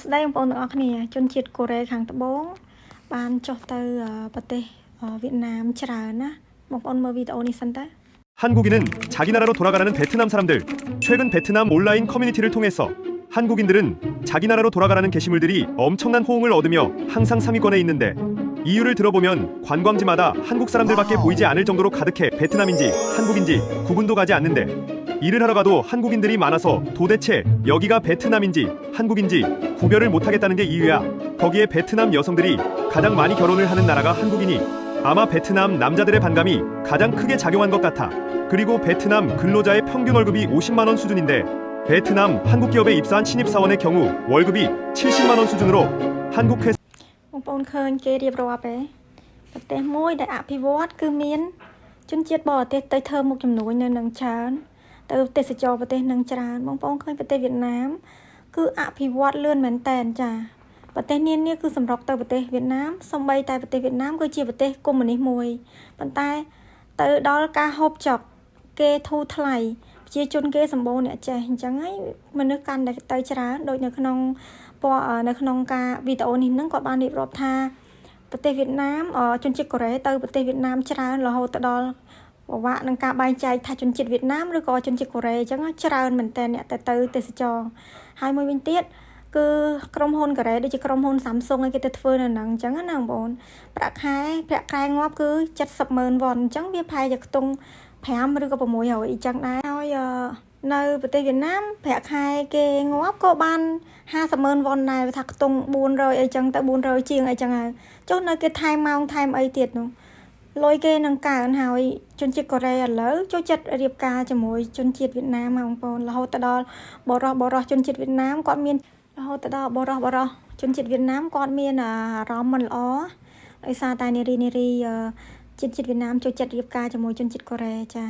ស្ដីបងប្អូនទាំងអស់គ្នាជនជាតិកូរ៉េខាងត្បូងបានចុះទៅប្រទេសវៀតណាមច្រើនណាបងប្អូនមើលវីដេអូនេះសិនតើ 한국인은 자기 나라로 돌아가라는 베트남 사람들. 최근 베트남 온라인 커뮤니티를 통해서 한국인들은 자기 나라로 돌아가라는 게시물들이 엄청난 호응을 얻으며 항상 상위권에 있는데 이유를 들어보면 관광지마다 한국 사람들밖에 보이지 않을 정도로 가득해 베트남인지 한국인지 구분도 가지 않는데 일을 하러 가도 한국인들이 많아서 도대체 여기가 베트남인지 한국인지 구별을 못하겠다는 게 이유야. 거기에 베트남 여성들이 가장 많이 결혼을 하는 나라가 한국이니 아마 베트남 남자들의 반감이 가장 크게 작용한 것 같아. 그리고 베트남 근로자의 평균 월급이 50만 원 수준인데 베트남 한국 기업에 입사한 신입사원의 경우 월급이 70만 원 수준으로 한국 회사 បងប្អូនឃើញគេរៀបរាប់ទេប្រទេសមួយដែលអភិវឌ្ឍគឺមានជនជាតិបរទេសទៅធ្វើមុខជំនួញនៅនឹងច្រើនទៅទេសចរប្រទេសនឹងច្រើនបងប្អូនឃើញប្រទេសវៀតណាមគឺអភិវឌ្ឍលឿនមែនតែនចាប្រទេសនានាគឺសម្រុកទៅប្រទេសវៀតណាមសូម្បីតែប្រទេសវៀតណាមគឺជាប្រទេសកុម្មុយនីសមួយប៉ុន្តែទៅដល់ការហូបចុកគេធូរថ្លៃប្រជាជនគេសម្បូរអ្នកចេះអញ្ចឹងហើយមនុស្សកាន់តែទៅច្រើនដូចនៅក្នុងការវីដេអូនេះហ្នឹងគាត់បានរៀបរាប់ថាប្រទេសវៀតណាមជនជាតិកូរ៉េទៅប្រទេសវៀតណាមច្រើនរហូតដល់ពិបាកនឹងការបែងចែកថាជនជាតិវៀតណាមឬក៏ជនជាតិកូរ៉េអញ្ចឹងច្រើនមែនតើអ្នកទៅទេសចរហើយមួយវិញទៀតគឺក្រុមហ៊ុនកូរ៉េដូចជាក្រុមហ៊ុន Samsung ឯគេទៅធ្វើនៅហ្នឹងអញ្ចឹងណាបងប្អូនប្រាក់ខែងាប់គឺ 70,000 វ៉ុនអញ្ចឹងវាប្រហែលជាខ្ទង់5ឬក៏600អញ្ចឹងដែរហើយនៅប្រទេសវៀតណាមប្រាក់ខែគេងាប់ក៏បាន 50,000 វ៉ុនដែរថាខ្ទង់400អីចឹងទៅ400ជាងអីចឹងហើយចុះនៅគេថែមម៉ោងថែមអីទៀតនោះលុយគេនឹងកើនហើយជនជាតិកូរ៉េឥឡូវចូលចិត្តរៀបការជាមួយជនជាតិវៀតណាមបងប្អូនរហូតដល់បរោះជនជាតិវៀតណាមគាត់មានរហូតដល់បរោះជនជាតិវៀតណាមគាត់មានអារម្មណ៍មិនល្អដោយសារតែនារីជនជាតិវៀតណាមចូលចិត្តរៀបការជាមួយជនជាតិកូរ៉េចា